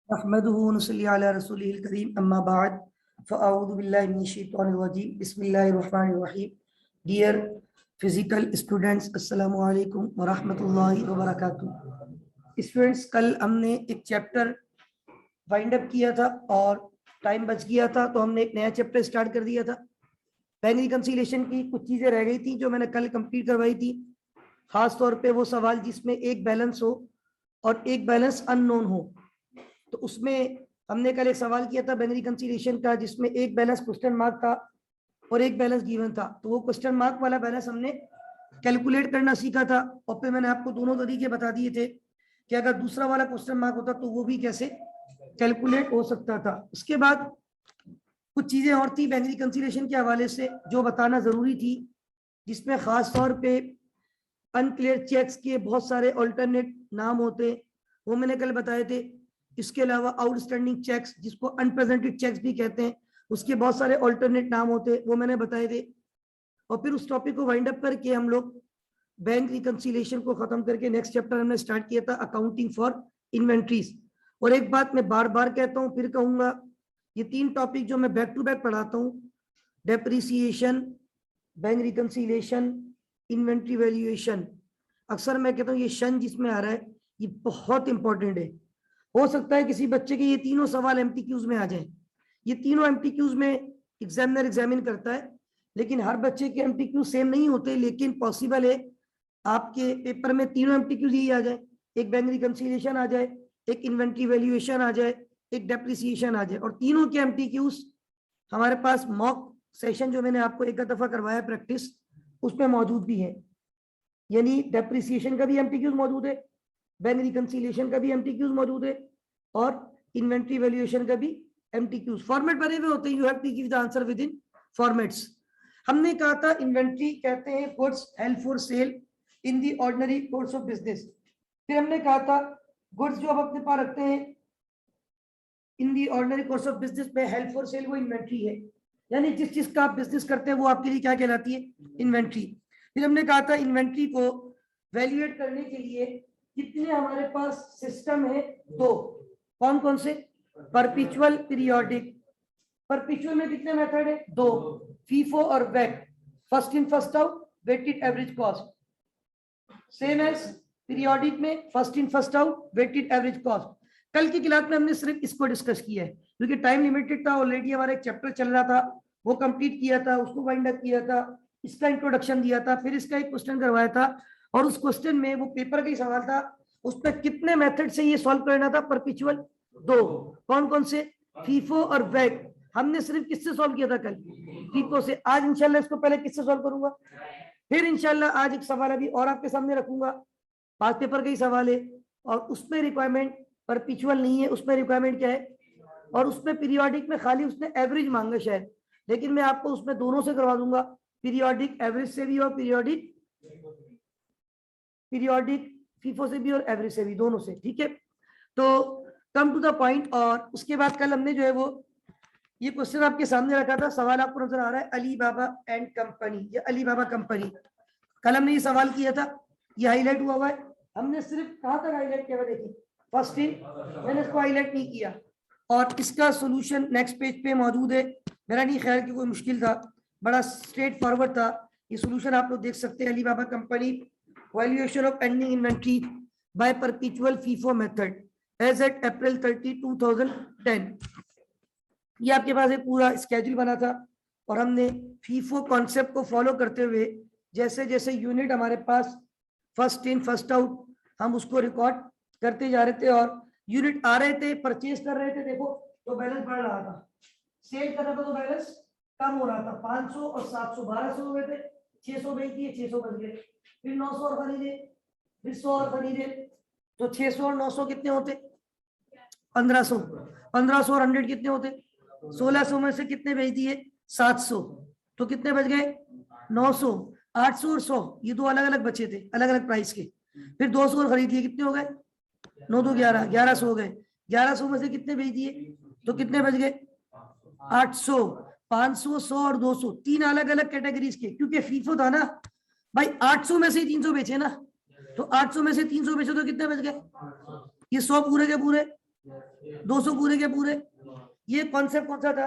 अहमदुहु व नसल्ली अला रसूलिहिल करीम अम्मा बाद फ़अऊज़ु बिल्लाहि मिनश शैतानिर रजीम बिस्मिल्लाहिर रहमानिर रहीम। डियर फिजिकल स्टूडेंट्स, अस्सलामु अलैकुम व रहमतुल्लाहि व बरकातुहू। स्टूडेंट्स, कल हमने एक चैप्टर वाइंड अप किया था और टाइम बच गया था, तो हमने एक नया चैप्टर स्टार्ट कर दिया था। बैंक रिकंसिलिएशन की कुछ चीज़ें रह गई थी जो मैंने कल कंप्लीट करवाई थी, खास तौर पे वो सवाल जिसमें एक बैलेंस हो और एक बैलेंस अननोन हो। तो उसमें हमने कल एक सवाल किया था बैंक रिकंसिलिएशन का, जिसमें एक बैलेंस क्वेश्चन मार्क था और एक बैलेंस गिवन था। तो वो क्वेश्चन मार्क वाला बैलेंस हमने कैलकुलेट करना सीखा था और फिर मैंने आपको दोनों तरीके बता दिए थे कि अगर दूसरा वाला क्वेश्चन मार्क होता तो वो भी कैसे कैलकुलेट हो सकता था। उसके बाद कुछ चीजें और थी बैंक रिकंसिलिएशन के हवाले से जो बताना जरूरी थी, जिसमें खास तौर पे अनक्लियर चेक्स के बहुत सारे अल्टरनेट नाम होते, वो मैंने कल बताए थे। इसके अलावा आउटस्टैंडिंग चेक्स, जिसको अनप्रेजेंटेड चेक्स भी कहते हैं, उसके बहुत सारे अल्टरनेट नाम होते, वो मैंने बताए थे। और फिर उस टॉपिक को वाइंड अप करके हम लोग बैंक रिकंसिलिएशन को खत्म करके नेक्स्ट चैप्टर हमने स्टार्ट किया था, अकाउंटिंग फॉर इन्वेंट्रीज। और एक बात मैं बार बार कहता हूँ, फिर कहूंगा, ये तीन टॉपिक जो मैं बैक टू बैक पढ़ाता हूँ, depreciation, bank reconciliation, inventory valuation, अक्सर मैं कहता हूँ ये शन जिसमें आ रहा है ये बहुत इंपॉर्टेंट है। हो सकता है किसी बच्चे के ये तीनों सवाल एमटीक्यूज में आ जाए। ये तीनों एमटीक्यूज में एग्जामिनर एग्जामिन करता है, लेकिन हर बच्चे के एमटीक्यू सेम नहीं होते, लेकिन पॉसिबल है आपके पेपर में तीनों एमटीक्यूज यही आ जाए, एक बैंक रिकंसिलिएशन आ जाए, एक इन्वेंट्री वैल्यूएशन आ जाए, एक डेप्रिसिएशन आ जाए। और तीनों के एमटीक्यूज हमारे पास मॉक सेशन जो मैंने आपको एक दफा करवाया प्रैक्टिस, उसमें मौजूद भी है। यानी डेप्रिसिएशन का भी एमटीक्यूज मौजूद है, बैंक रिकंसिलिएशन का भी एमटीक्यूज मौजूद है, और इन्वेंट्री वैल्यूएशन का भी एमटीक्यूज। फॉर्मेट बने हुए होते हैं, you have to give the answer within formats. हमने कहा था इन्वेंट्री कहते हैं goods held for sale in the ordinary course of business. फिर हमने कहा था गुड्स जो आप अपने पास रखते हैं इन दी ऑर्डिनरी कोर्स ऑफ बिजनेस में हेल्ड फॉर सेल वो इन्वेंट्री है, यानी जिस चीज का आप बिजनेस करते हैं वो आपके लिए क्या कहलाती है, इन्वेंट्री। फिर हमने कहा था इन्वेंट्री को वैल्यूएट करने के लिए कितने हमारे पास सिस्टम है, दो। कौन कौन से? Perpetual, periodic. परपिचुअल में कितने मेथड है? दो, फीफो और weight, first in first out, weighted average cost. Same as periodic में first in first out, weighted average cost. कल की क्लास में हमने सिर्फ इसको डिस्कस किया है क्योंकि टाइम लिमिटेड था, ऑलरेडी हमारा एक चैप्टर चल रहा था, वो कंप्लीट किया था, उसको वाइंड अप किया था, इसका इंट्रोडक्शन दिया था, फिर इसका एक क्वेश्चन करवाया था, और उस क्वेश्चन में वो पेपर का ही सवाल था, उस पर कितने मेथड से ये सॉल्व करना था। परपिचुअल दो, कौन कौन से? फीफो और वेट। हमने सिर्फ किससे सॉल्व किया था कल? फीफो से। आज इंशाल्लाह इसको पहले किससे सॉल्व करूंगा, फिर इंशाल्लाह आज एक सवाल अभी और आपके सामने रखूंगा, पास पेपर का ही सवाल है, और उसमें रिक्वायरमेंट परपिचुअल नहीं है, उसमें रिक्वायरमेंट क्या है, और उसमें पीरियोडिक में खाली उसने एवरेज मांगा शायद, लेकिन मैं आपको उसमें दोनों से करवा दूंगा, पीरियोडिक एवरेज से भी और पीरियोडिक फीफो से भी और एवरेज से भी, दोनों से। ठीक है, तो कम टू द पॉइंट। और उसके बाद कल हमने जो है वो ये क्वेश्चन आपके सामने रखा था, सवाल आपको नजर आ रहा है, अली बाबा एंड कंपनी, या अली बाबा कंपनी। कल हमने ये सवाल किया था, ये हाईलाइट हुआ हुआ है। हमने सिर्फ कहां तक हाईलाइट किया, देखिए फर्स्ट इन, मैंने इसको हाईलाइट नहीं किया, और इसका सॉल्यूशन नेक्स्ट पेज पे मौजूद है। मेरा नहीं ख्याल कि कोई मुश्किल था, बड़ा स्ट्रेट फॉरवर्ड था। ये सॉल्यूशन आप लोग देख सकते हैं, Alibaba company, valuation of ending inventory by perpetual FIFO method as at April 30, 2010। ये आपके पास एक पूरा स्केड्यूल बना था, और हमने फीफो कॉन्सेप्ट को फॉलो करते हुए जैसे जैसे यूनिट हमारे पास फर्स्ट इन फर्स्ट आउट, हम उसको रिकॉर्ड करते जा रहे थे, और यूनिट आ रहे थे, परचेज कर रहे थे, देखो तो बैलेंस बढ़ रहा था, सेल कर रहा था तो बैलेंस कम हो रहा था। 500 और 700, 1200 हो गए थे, 600 बेच दिए, 600 बच गए, फिर 900 और खरीदे, फिर 100 और खरीदे, तो 600 और 900 कितने होते? 1500। 1500 और 100 कितने होते? 1600 में से कितने बेच दिए? 700, तो कितने बच गए? 900। 800 और 100 ये दो अलग अलग बचे थे, अलग अलग प्राइस के। फिर 200 और खरीद दिए, कितने हो गए? 9 2 11, 1100 हो गए। 1100 में से कितने बेच दिए, तो कितने बच गए? 800। 500, 100 और 200, तीन अलग अलग कैटेगरीज के, क्योंकि फीफो था ना भाई। 800 में से 300 बेचे ना, तो 800 में से 300 बेचे तो कितने बच गए? ये 100 पूरे के पूरे 200 पूरे के पूरे। ये कॉन्सेप्ट कौन सा था?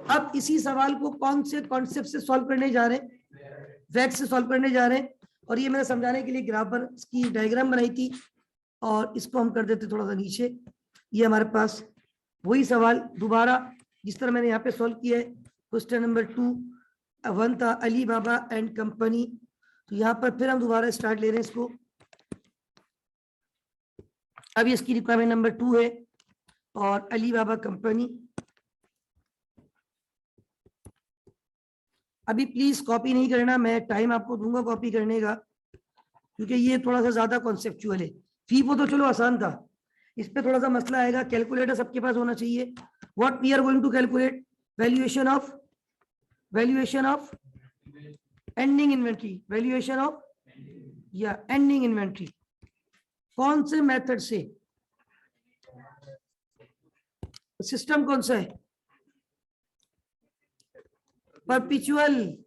अब इसी सवाल को कौन से कॉन्सेप्ट से सॉल्व करने जा रहे हैं? वैक्स से सॉल्व करने जा रहे हैं। और ये मैंने समझाने के लिए ग्राफर की डायग्राम बनाई थी, और इसको हम कर देते थोड़ा सा नीचे। ये हमारे पास वही सवाल दोबारा जिस तरह मैंने यहाँ पे सॉल्व किया है। क्वेश्चन नंबर 2 1 था अली बाबा एंड कंपनी। तो यहाँ पर फिर हम दोबारा स्टार्ट ले रहे हैं इसको। अभी इसकी रिक्वायरमेंट नंबर 2 है और अली बाबा कंपनी। अभी प्लीज कॉपी नहीं करना, मैं टाइम आपको दूंगा कॉपी करने का, क्योंकि ये थोड़ा सा ज्यादा कॉन्सेप्चुअल है। फीफो तो चलो आसान था, इस पे थोड़ा सा मसला आएगा। कैलकुलेटर सबके पास होना चाहिए। What we are going to calculate? Valuation of ending inventory, valuation of या एंडिंग इन्वेंट्री। कौन से मेथड से? सिस्टम कौन सा है? Perpetual,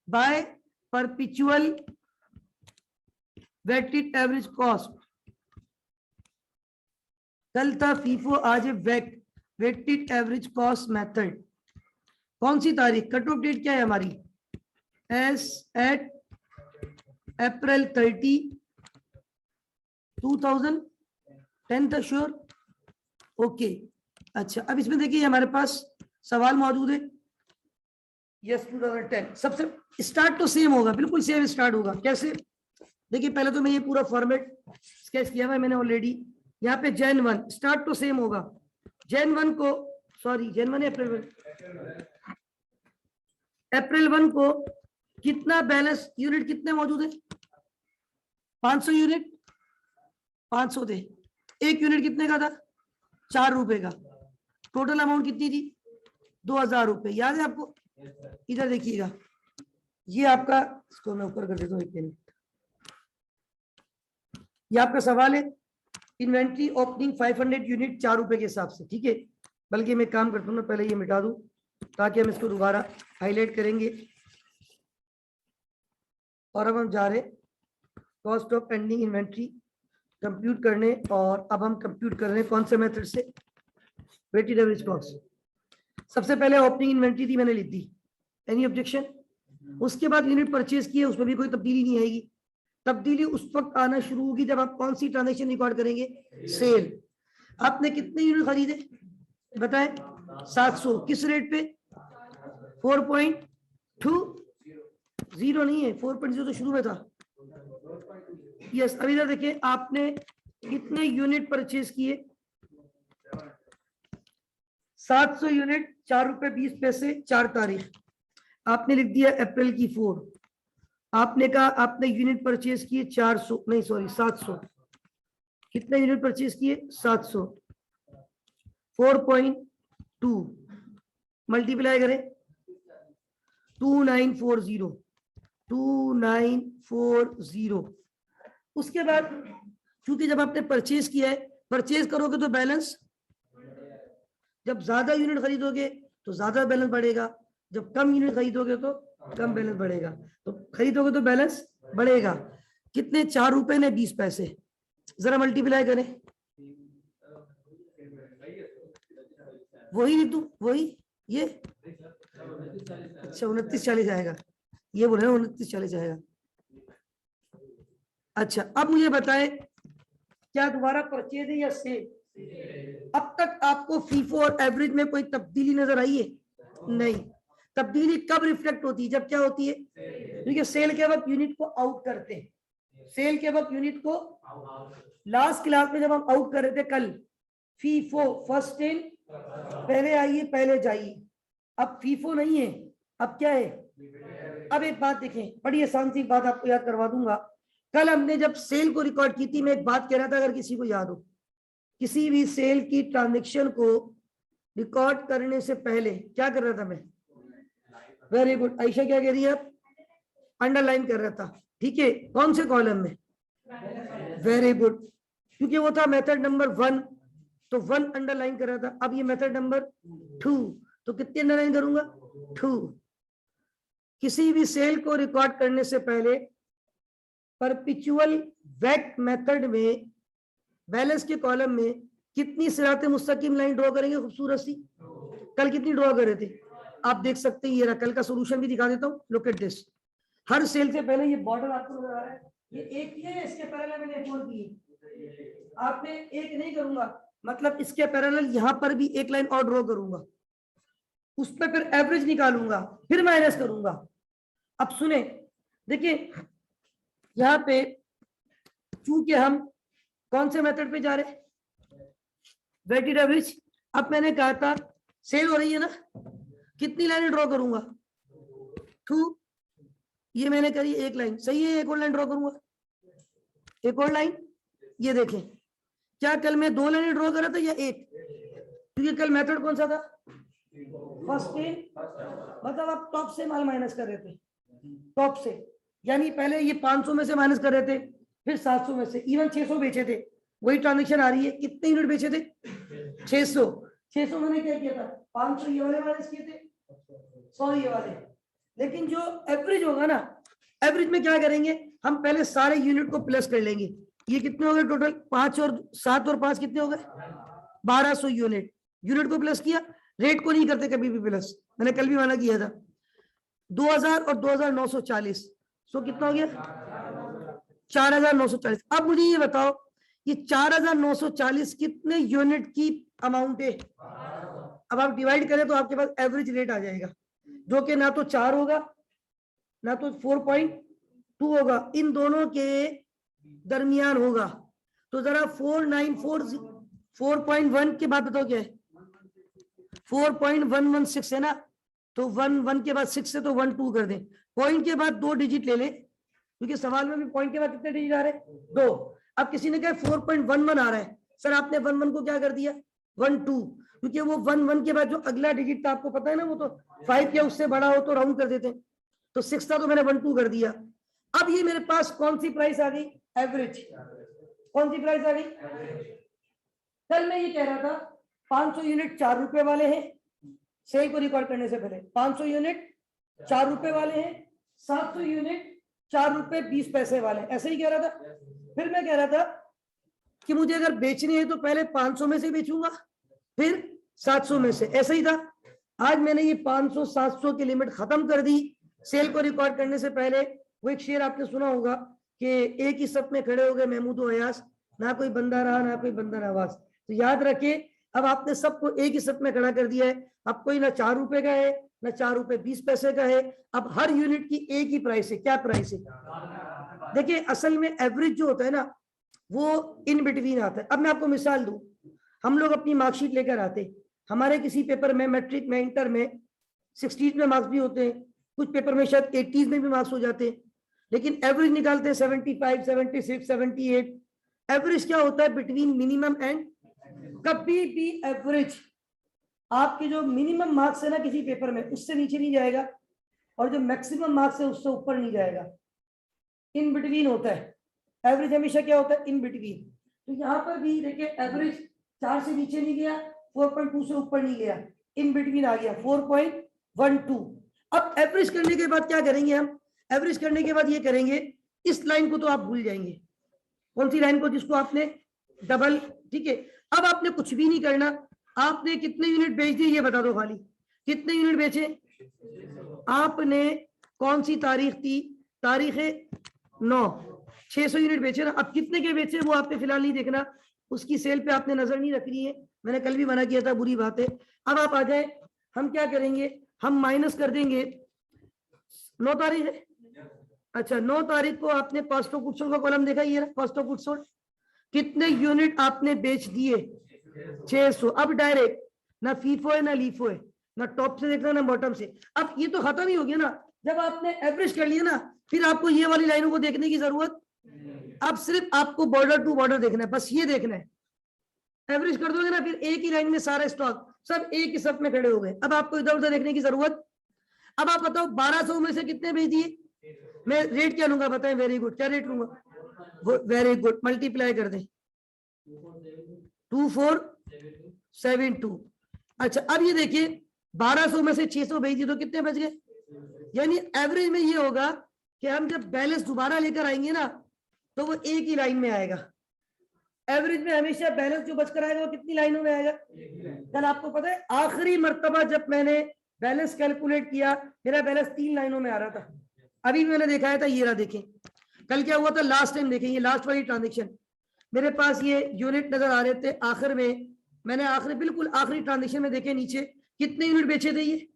by perpetual weighted average cost. कल था फीफो, आज है वेटेड एवरेज कॉस्ट मेथड। कौन सी तारीख? कट ऑफ डेट क्या है हमारी? एस एट अप्रैल 30 2010 था। श्योर? ओके। अच्छा, अब इसमें देखिए हमारे पास सवाल मौजूद है। यस 2010। सबसे स्टार्ट तो सेम होगा, बिल्कुल सेम स्टार्ट होगा। कैसे? देखिए पहले तो मैं ये पूरा फॉर्मेट स्केच किया हुआ है मैंने ऑलरेडी। यहाँ पे Jan 1 स्टार्ट तो सेम होगा। Jan 1 को, सॉरी Jan 1 अप्रैल 1 को कितना बैलेंस यूनिट कितने मौजूद है? 500 यूनिट। 500 थे। एक यूनिट कितने का था? 4 रुपए का। टोटल अमाउंट कितनी थी? 2000 रुपए। याद है आपको? इधर देखिएगा, ये आपका, इसको मैं ऊपर कर देता हूँ 1 मिनट। ये आपका सवाल है इन्वेंट्री ओपनिंग 500 यूनिट 4 रुपए के हिसाब से। ठीक है, बल्कि मैं काम करता हूँ ना, पहले ये मिटा दूं ताकि हम इसको दोबारा हाईलाइट करेंगे। और अब हम जा रहे cost of ending inventory compute करने, और अब हम कंप्यूट कर रहे हैं कौन से मेथड से? Weighted average cost. सबसे पहले ओपनिंग इन्वेंट्री थी, मैंने लिख दी। Any objection? उसके बाद यूनिट परचेज किए, उसमें भी कोई तब्दीली नहीं आएगी। तब्दीली उस वक्त आना शुरू होगी जब आप कौन सी ट्रांजैक्शन रिकॉर्ड करेंगे? सेल। आपने कितने यूनिट खरीदे बताएं? 700। किस रेट पे? 4.20 नहीं है, 4.0 तो शुरू में था। यस, अभी इधर देखिए आपने कितने यूनिट परचेज किए? 700 यूनिट, 4 रुपए 20 पैसे, 4 तारीख। आपने लिख दिया अप्रैल की 4। आपने कहा आपने यूनिट परचेज किए 400, नहीं सॉरी 700। कितने यूनिट परचेज किए? 700। 4.2 मल्टीप्लाई करें 2940। उसके बाद क्योंकि जब आपने परचेज किया है, परचेज करोगे तो बैलेंस, जब ज्यादा यूनिट खरीदोगे तो ज्यादा बैलेंस बढ़ेगा, जब कम यूनिट खरीदोगे तो कम बैलेंस बढ़ेगा। तो खरीदोगे तो बैलेंस बढ़ेगा। कितने? 4 रुपए ने 20 पैसे। जरा मल्टीप्लाई करें, वही लिख दूं, वही ये। अच्छा 2940 आएगा, ये बोले ना 2940 आएगा। अच्छा अब मुझे बताएं, क्या दोबारा परचेज है या सेल? अब तक आपको फीफो और एवरेज में कोई तब्दीली नजर आई है? नहीं। तब्दीली कब रिफ्लेक्ट होती है? जब क्या होती है? क्योंकि सेल के वक्त यूनिट को आउट करते हैं। सेल के वक्त यूनिट को, लास्ट क्लास में जब हम आउट कर रहे थे कल, फीफो फर्स्ट इन, पहले आइए पहले जाइए। अब फीफो नहीं है, अब क्या है? अब एक बात देखें, बड़ी आसान सी बात आपको याद करवा दूंगा। कल हमने जब सेल को रिकॉर्ड की थी, मैं एक बात कह रहा था, अगर किसी को याद हो, किसी भी सेल की ट्रांजेक्शन को रिकॉर्ड करने से पहले क्या कर रहा था मैं? वेरी गुड आयशा, क्या कह रही है आप? अंडरलाइन कर रहा था। ठीक है, कौन से कॉलम में? वेरी गुड, क्योंकि वो था मेथड नंबर 1, तो 1 अंडरलाइन कर रहा था। अब ये मेथड नंबर 2, तो कितने अंडरलाइन करूंगा? 2। किसी भी सेल को रिकॉर्ड करने से पहले परपिचुअल वेट मेथड में बैलेंस के कॉलम में कितनी सिराते मुस्तकीम लाइन ड्रॉ करेंगे खूबसूरत सी? कल कितनी ड्रॉ कर रहे थे आप देख सकते हैं। ये रहा, कल का सोल्यूशन भी दिखा देता हूँ। Look at this. हर सेल से पहले ये बॉर्डर आपको नजर आ रहा है, ये एक किया है, इसके पैरेलल मैंने एक और की है। आपने एक नहीं करूंगा, मतलब इसके पैरेलल यहां पर भी एक लाइन और ड्रॉ करूंगा, उस पर फिर एवरेज निकालूंगा, फिर माइनस करूंगा। अब सुने, देखिए यहां पे चूंकि हम कौन से मेथड पे जा रहे हैं, वेटेड एवरेज। अब मैंने कहा था सेल हो रही है ना, कितनी लाइन ड्रॉ करूंगा? 2। ये मैंने करी एक लाइन, सही है। एक और लाइन ड्रॉ करूंगा, एक और लाइन। ये देखें, क्या कल मैं 2 लाइनें ड्रॉ करा था या एक? क्योंकि कल मेथड कौन सा था? फर्स्ट इन, मतलब आप टॉप से माल माइनस कर रहे थे, टॉप से। यानी पहले ये 500 में से माइनस कर रहे थे, फिर 700 में से, इवन 600 बेचे थे। वही ट्रांजेक्शन आ रही है। कितने यूनिट बेचे थे? 600। 600 मैंने क्या किया था? 500 ये वाले माइनस किए थे, 100 ये वाले। लेकिन जो एवरेज होगा ना, एवरेज में क्या करेंगे हम? पहले सारे यूनिट को प्लस कर लेंगे। ये कितने हो गए टोटल? 5 और 7 और 5 कितने हो गए? 1200 यूनिट। यूनिट को प्लस किया, रेट को नहीं करते कभी भी प्लस, मैंने कल भी मना किया था। 2000 और 2940, सो कितना हो गया? 4940। अब मुझे ये बताओ, ये 4940 कितने यूनिट की अमाउंट है? अब आप डिवाइड करें तो आपके पास एवरेज रेट आ जाएगा, जो कि ना तो 4 होगा ना तो 4.2 होगा, इन दोनों के दरमियान होगा। तो जरा 494 4.1 के बाद बताओ क्या है? 4.116 है ना, तो 1 के बाद 6 है तो 1 2 कर दें। पॉइंट के बाद 2 डिजिट ले लें, क्योंकि सवाल में भी पॉइंट के बाद कितने डिजिट आ रहे हैं? 2। अब किसी ने कहा 4.11 आ रहा है, सर आपने 1 को क्या कर दिया? 1 2, क्योंकि वो 1 के बाद जो अगला डिजिट था आपको पता है ना, वो तो 5 या उससे बड़ा हो तो राउंड कर देते हैं। तो 6 था तो मैंने 1 2 कर दिया। अब ये मेरे पास कौन सी प्राइस आ गई? एवरेज। कौन सी प्राइस आ गई? कल मैं ये कह रहा था 500 यूनिट 4 रुपए वाले हैं, सेल को रिकॉर्ड करने से पहले 500 यूनिट 4 रुपए वाले हैं, 700 यूनिट 4 रुपए 20 पैसे वाले, ऐसे ही कह रहा था। फिर मैं कह रहा था कि मुझे अगर बेचनी है तो पहले 500 में से बेचूंगा, फिर 700 में से, ऐसा ही था। आज मैंने ये 500 700 की लिमिट खत्म कर दी सेल को रिकॉर्ड करने से पहले। वो एक शेर आपने सुना होगा कि एक ही सफ में खड़े हो गए महमूद और अयास, ना कोई बंदा रहा ना कोई बंदा नवाज। तो याद रखिए, अब आपने सबको एक ही सफ में खड़ा कर दिया है। अब कोई ना 4 रुपए का है ना 4 रुपए 20 पैसे का है, अब हर यूनिट की एक ही प्राइस है। क्या प्राइस है? देखिए असल में एवरेज जो होता है ना, वो इन बिटवीन आता है। अब मैं आपको मिसाल दूं, हम लोग अपनी मार्कशीट लेकर आते, हमारे किसी पेपर में, मैट्रिक में, इंटर में 60s में मार्क्स भी होते हैं, कुछ पेपर में शायद 80s में भी मार्क्स हो जाते हैं, लेकिन एवरेज निकालते हैं 75 76 78। एवरेज क्या होता है? Between minimum and. कभी भी एवरेज आपके जो मिनिमम मार्क्स है ना किसी पेपर में, उससे नीचे नहीं जाएगा, और जो मैक्सिमम मार्क्स है उससे ऊपर नहीं जाएगा, इन बिटवीन होता है। एवरेज हमेशा क्या होता है? In between. तो यहाँ पर भी देखिए एवरेज 4 से नीचे नहीं गया, 4.2 से ऊपर नहीं गया, इन बिटवीन आ गया 4.12। अब एवरेज करने के बाद क्या करेंगे हम? एवरेज करने के बाद ये करेंगे, इस लाइन को तो आप भूल जाएंगे। कौन सी लाइन को? जिसको आपने डबल, ठीक है। अब आपने कुछ भी नहीं करना, आपने कितने यूनिट बेच दिए ये बता दो खाली। कितने यूनिट बेचे आपने? कौन सी तारीख थी? तारीख है 9, 600 यूनिट बेचे ना। अब कितने के बेचे वो आपने फिलहाल नहीं देखना, उसकी सेल पे आपने नजर नहीं रखनी है, मैंने कल भी मना किया था, बुरी बात है। अब आप आ जाए, हम क्या करेंगे? हम माइनस कर देंगे। 9 तारीख है, अच्छा 9 तारीख को आपने कॉस्ट ऑफ गुड्स सोल्ड का कॉलम देखा, ये कॉस्ट ऑफ गुड्स सोल्ड, कितने यूनिट आपने बेच दिए? 600। अब डायरेक्ट ना फीफो है ना लीफो है, ना टॉप से देखना ना बॉटम से। अब ये तो खत्म ही हो गया ना, जब आपने एवरेज कर लिया ना, फिर आपको ये वाली लाइनों को देखने की जरूरत, अब सिर्फ आपको बॉर्डर टू बॉर्डर देखना है, बस ये देखना है। एवरेज कर दोगे ना, फिर एक ही लाइन में सारा स्टॉक सब एक ही सब में खड़े हो गए, अब आपको इधर उधर देखने की जरूरत। अब आप बताओ 1200 में से कितने भेज दिए? मैं रेट क्या लूंगा बताएं? वेरी गुड, क्या रेट लूंगा? वेरी गुड, मल्टीप्लाई कर दें 2472। अच्छा अब ये देखिए 1200 में से 600 भेज दिए तो कितने बच गए? यानी एवरेज में ये होगा कि हम जब बैलेंस दोबारा लेकर आएंगे ना, तो वो एक ही लाइन में आएगा। एवरेज में हमेशा बैलेंस जो बचकर आएगा वो कितनी लाइनों में आएगा? कल आपको पता है आखिरी मर्तबा जब मैंने बैलेंस कैलकुलेट किया मेरा बैलेंस 3 लाइनों में आ रहा था। अभी मैंने दिखाया था, ये रहा देखें। कल क्या हुआ था लास्ट टाइम, देखें ये लास्ट वाली ट्रांजेक्शन, मेरे पास ये यूनिट नजर आ रहे थे। आखिर में मैंने बिल्कुल आखिरी ट्रांजेक्शन में देखे नीचे कितने यूनिट बेचे थे, ये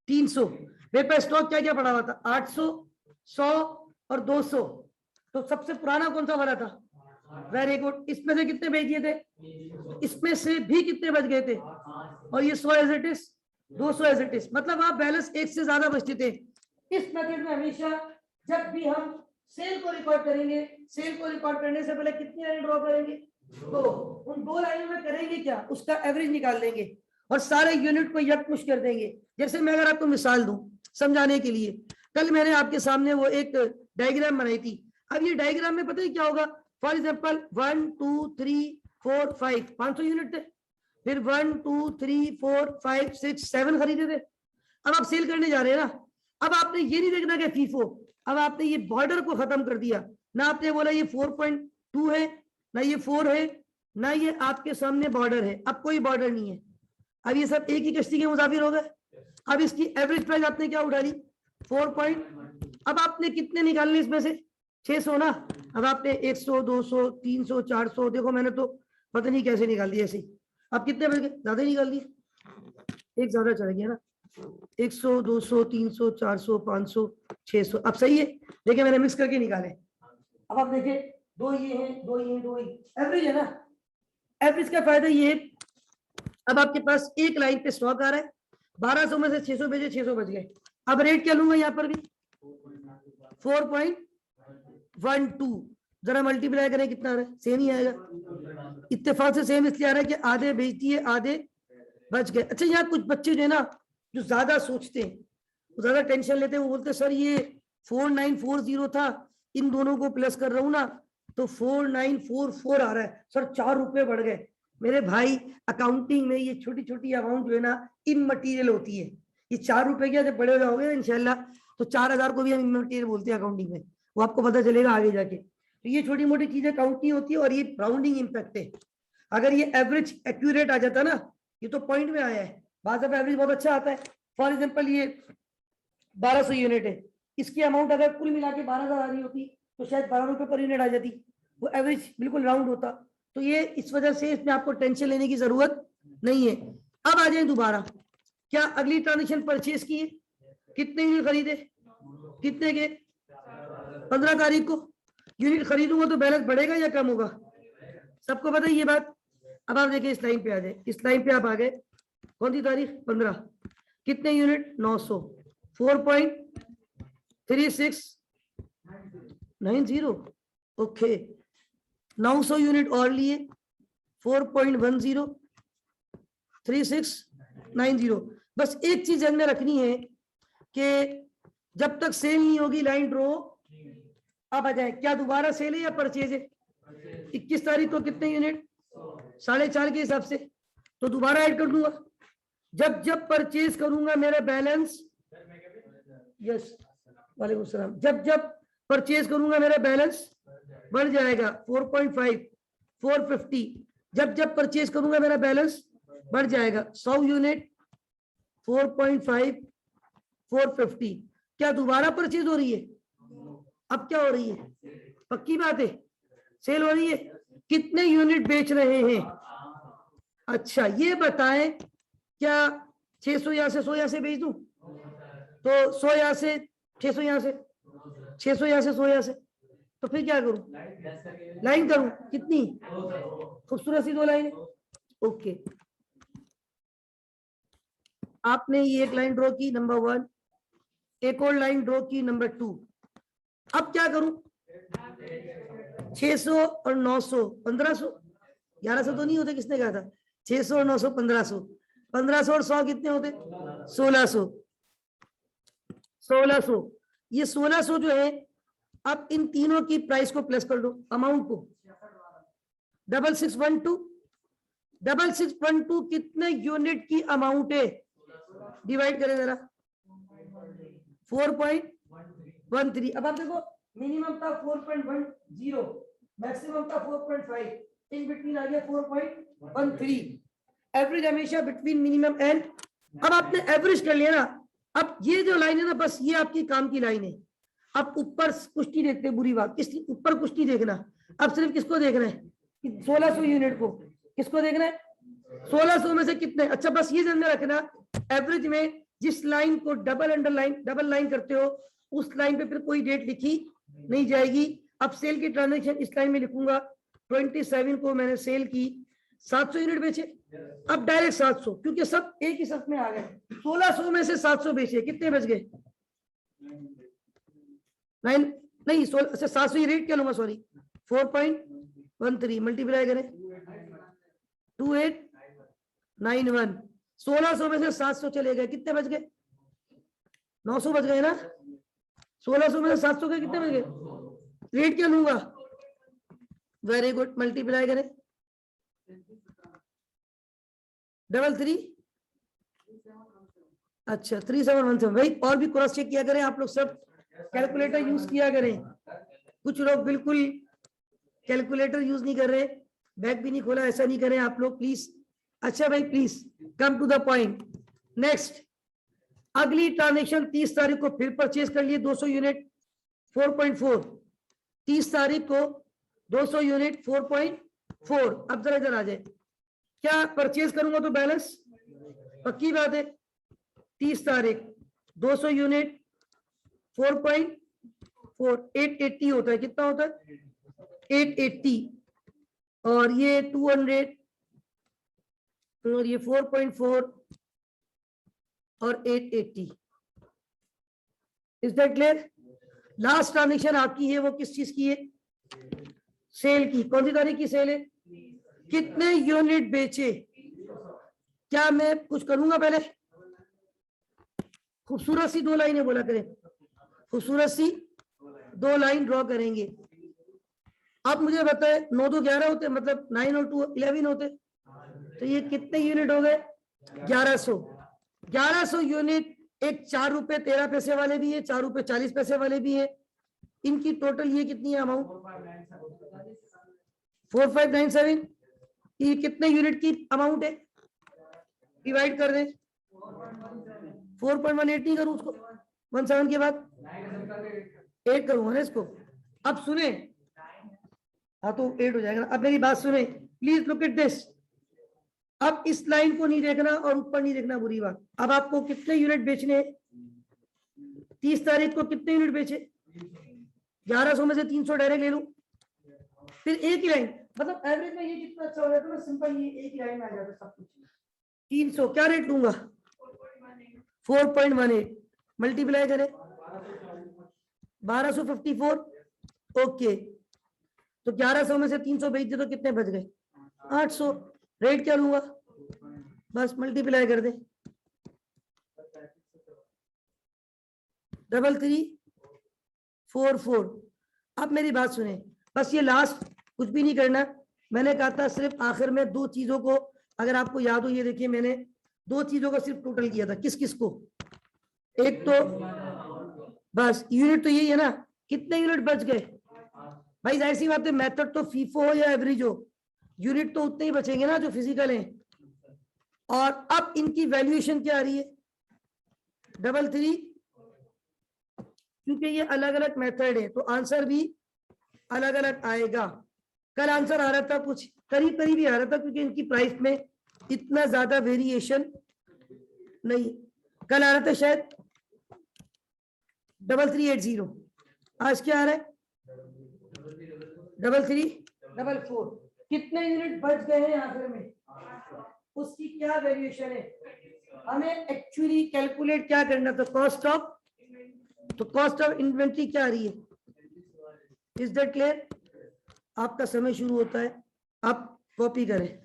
300। मेरे पास स्टॉक क्या क्या पड़ा हुआ था, 800, 100 और 200। तो सबसे पुराना कौन सा वाला था? Very good. इसमें से कितने बेच दिए थे? इसमें से भी कितने बच गए थे? और ये 100 as it is, 200 as it is. मतलब आप बैलेंस एक से ज्यादा बचते थे। इस मेथड में हमेशा जब भी हम सेल को रिकॉर्ड करेंगे, सेल को रिकॉर्ड करने से पहले कितनी लाइन ड्रॉ करेंगे? तो उन 2 लाइनों में करेंगे क्या, उसका एवरेज निकाल लेंगे और सारे यूनिट को यकमुश्त कर देंगे। जैसे मैं अगर आपको मिसाल दूं समझाने के लिए, कल मैंने आपके सामने वो एक डायग्राम बनाई थी। अब ये डायग्राम में पता है क्या होगा? फॉर एग्जाम्पल 1 2 3 4 5 500 यूनिट थे, फिर 1 2 3 4 5 6 7 खरीदे थे। अब आप सेल करने जा रहे हैं ना, अब आपने ये नहीं देखना कि फीफो, अब आपने ये बॉर्डर को खत्म कर दिया ना। आपने बोला ये 4.2 है ना, ये 4 है ना, ये आपके सामने बॉर्डर है। अब कोई बॉर्डर नहीं है, अब ये सब एक ही कश्ती के मुसाफिर हो गए। अब इसकी एवरेज प्राइस आपने क्या उठा ली? 4 अब आपने कितने निकालने इसमें से? 600 ना। अब आपने 100 200 300 400, देखो मैंने तो पता नहीं कैसे निकाल दिया ऐसे ही। अब कितने बच गए? ज्यादा निकाल दिए, एक ज्यादा चला गया ना। 100 200 300 400 500 600। अब सही है, देखिए मैंने मिक्स करके निकाले। अब आप देखिए 2 ये है 2 ये 2 एवरेज है ना। एवरेज का फायदा ये है, अब आपके पास एक लाइन पे स्टॉक आ रहा है, 1200 में से 600 बेचे, 600 बच गए। अब रेट क्या लूंगा यहाँ पर भी? 4.12। जरा मल्टीप्लाई करें कितना आ रहा है? सेम ही आएगा। इत्तेफाक से सेम इसलिए आ रहा है कि आधे बेच दिए आधे बच गए। अच्छा यहाँ कुछ बच्चे जो है ना जो ज्यादा सोचते हैं, ज्यादा टेंशन लेते हैं, वो बोलते हैं सर ये 4940 था, इन दोनों को प्लस कर रहा हूँ ना तो 4944 आ रहा है सर, 4 रुपए बढ़ गए। मेरे भाई अकाउंटिंग में ये छोटी छोटी अमाउंट जो है ना इममटीरियल होती है। ये 4 रुपए क्या जब बड़े हो जाओगे इंशाल्लाह तो 4000 को भी हम इममटीरियल बोलते हैं अकाउंटिंग में, वो आपको पता चलेगा आगे जाके। तो ये छोटी मोटी चीजें काउंट नहीं होती है और ये राउंडिंग इम्पैक्ट है। अगर ये एवरेज एक्यूरेट आ जाता ना, ये तो पॉइंट में आया है, बाद में एवरेज बहुत अच्छा आता है। फॉर एग्जाम्पल ये 1200 यूनिट है, इसकी अमाउंट अगर कुल मिला के 12000 आ रही होती तो शायद 12 रुपए पर यूनिट आ जाती, वो एवरेज बिल्कुल राउंड होता। तो ये इस वजह से इसमें आपको टेंशन लेने की जरूरत नहीं है। अब आ जाए दोबारा, क्या अगली ट्रांजेक्शन परचेज की है, कितने यूनिट खरीदे, कितने के? 15 तारीख को यूनिट खरीदूंगा तो बैलेंस बढ़ेगा या कम होगा? सबको पता है ये बात। अब आप देखिए इस लाइन पे आ जाए, इस लाइन पे आप आ गए, कौन सी तारीख? 15। कितने यूनिट? 900। 4.3690। ओके 900 यूनिट और लिए, 4.103690। बस एक चीज ध्यान में रखनी है कि जब तक सेल नहीं होगी लाइन ड्रॉ। अब आ जाए, क्या दोबारा सेल है या परचेज है? 21 तारीख को कितने यूनिट? 4.5 के हिसाब से, तो दोबारा ऐड कर दूंगा। जब जब परचेज करूंगा मेरा बैलेंस, यस वालेकुम सलाम, जब जब परचेज करूंगा मेरा बैलेंस बढ़ जाएगा। 4.5 450। जब जब परचेज करूंगा मेरा बैलेंस बढ़ जाएगा। 100 यूनिट 4.5 450। क्या दोबारा परचेज हो रही है? अब क्या हो रही है? पक्की बात है सेल हो रही है। कितने यूनिट बेच रहे हैं? अच्छा ये बताएं, क्या 600 यहाँ से 100 यहाँ से बेच दूं? तो 100 यहाँ से 600 यहाँ से 600 यहाँ से 100 यहाँ से, तो फिर क्या करूं? लाइन करूं कितनी खूबसूरत सी 2 लाइन। ओके आपने ये एक लाइन ड्रॉ की नंबर 1, एक और लाइन ड्रॉ की नंबर 2। अब क्या करूं? 600 और 900 1500, 1100 तो नहीं होते, किसने कहा था? 600 और 900 1500, 1500 और 100 कितने होते? 1600। 1600, ये 1600 जो है, अब इन तीनों की प्राइस को प्लस कर दो, अमाउंट को। 6612, 6612 कितने यूनिट की अमाउंट है? डिवाइड करें जरा, 4.13। अब आप देखो मिनिमम था 4.10, मैक्सिमम था 4.5, इन बिटवीन आ गया 4.13। एवरेज हमेशा बिटवीन मिनिमम एंड। अब आपने एवरेज कर लिया ना, अब ये जो लाइन है ना, बस ये आपकी काम की लाइन है। अब ऊपर कुछ नहीं देखते, बुरी बात, किस ऊपर कुछ नहीं देखना। अब सिर्फ किसको देखना है? 1600 यूनिट को। किसको देखना है? 1600 में से कितने। अच्छा बस ये ध्यान में रखना, एवरेज में जिस लाइन को डबल लाइन करते हो, उस लाइन पे फिर कोई डेट लिखी नहीं जाएगी। अब सेल की ट्रांजेक्शन इस लाइन में लिखूंगा, 27 को मैंने सेल की, 700 यूनिट बेचे। अब डायरेक्ट 700, क्योंकि सब एक ही साथ में आ गए। 1600 में से 700 बेचे, कितने बच गए? 9 नहीं 16 700 ही रेट क्या लूंगा, सॉरी 4.13 मल्टीप्लाई करें 2891। 1600 में से 700 चले गए, कितने बच गए? 900 बच गए ना। 1600 में से 700 के कितने बच गए? रेट क्या लूंगा? वेरी गुड, मल्टीप्लाई करें 33। अच्छा 3717। भाई और भी क्रॉस चेक किया करें आप लोग, सब कैलकुलेटर यूज किया करें। कुछ लोग बिल्कुल कैलकुलेटर यूज नहीं कर रहे, बैग भी नहीं खोला, ऐसा नहीं करें आप लोग प्लीज। अच्छा भाई please come to the point. Next, अगली ट्रांजेक्शन 30 तारीख को फिर परचेज कर लिए 200 यूनिट 4.4। 30 तारीख को 200 यूनिट 4.4। अब जरा इधर आ जाए, क्या परचेज करूंगा तो बैलेंस पक्की बात है। 30 तारीख 200 यूनिट 4.4 880 होता है। कितना होता है? 880। और ये 200 और ये 4.4 और 880। Is that clear? Last transaction आपकी है वो किस चीज की है? सेल की। कौन सी तारीख की सेल है? कितने यूनिट बेचे? क्या मैं कुछ करूंगा पहले? खूबसूरत सी 2 लाइनें बोला करें, खूबसूरत सी 2 लाइन ड्रॉ करेंगे। अब मुझे बताए 9 2 11 होते, मतलब 9 और 2 11 होते, तो ये कितने यूनिट हो गए? 1100। 1100 यूनिट। एक 4 रुपए 13 पैसे वाले भी है, 4 रुपए 40 पैसे वाले भी है। इनकी टोटल ये कितनी है अमाउंट? 4597। ये कितने यूनिट की अमाउंट है? डिवाइड कर दें 4.18 नहीं करूं उसको 17 के बाद 8 करूंगा ना इसको। अब सुने, हाँ तो 8 हो जाएगा। अब मेरी बात सुने प्लीज, लुक एट दिस। अब इस लाइन को नहीं देखना और ऊपर नहीं देखना, बुरी बात। अब आपको कितने यूनिट बेचने हैं? 30 तारीख को कितने यूनिट बेचे? 1100 में से 300 डायरेक्ट ले लूं, फिर एक ही लाइन, मतलब एवरेज में ये कितना अच्छा हो जाता है, सिंपल ये एक ही लाइन में आ जाता है सब कुछ। 300 क्या रेट लूंगा? 4.18 मल्टीप्लाई करें 1254। ओके, तो 1100 में से 300 बेच दे तो कितने बच गए? 800। रेट क्या लूंगा? बस मल्टीप्लाई कर दे 3344। अब मेरी बात सुने, बस ये लास्ट कुछ भी नहीं करना। मैंने कहा था सिर्फ आखिर में 2 चीजों को, अगर आपको याद हो, ये देखिए मैंने 2 चीजों का सिर्फ टोटल किया था। किस किस को? एक तो बस यूनिट तो यही है ना, कितने यूनिट बच गए? भाई जाहिर सी बात है, मेथड तो फीफो हो या एवरेज हो, यूनिट तो उतने ही बचेंगे ना जो फिजिकल हैं। और अब इनकी वैल्यूएशन क्या आ रही है? 33। क्योंकि ये अलग अलग मेथड है तो आंसर भी अलग अलग आएगा। कल आंसर आ रहा था कुछ करीब करीब ही आ रहा था, क्योंकि इनकी प्राइस में इतना ज्यादा वेरिएशन नहीं। कल आ रहा था शायद 3380। आज क्या आ रहा है? 3344। कितने यूनिट बच गए हैं आखिर में, उसकी क्या वेरिएशन है? हमें एक्चुअली कैलकुलेट क्या करना था? कॉस्ट ऑफ, तो कॉस्ट ऑफ इन्वेंट्री क्या आ रही है? Is that clear? आपका समय शुरू होता है, आप कॉपी करें।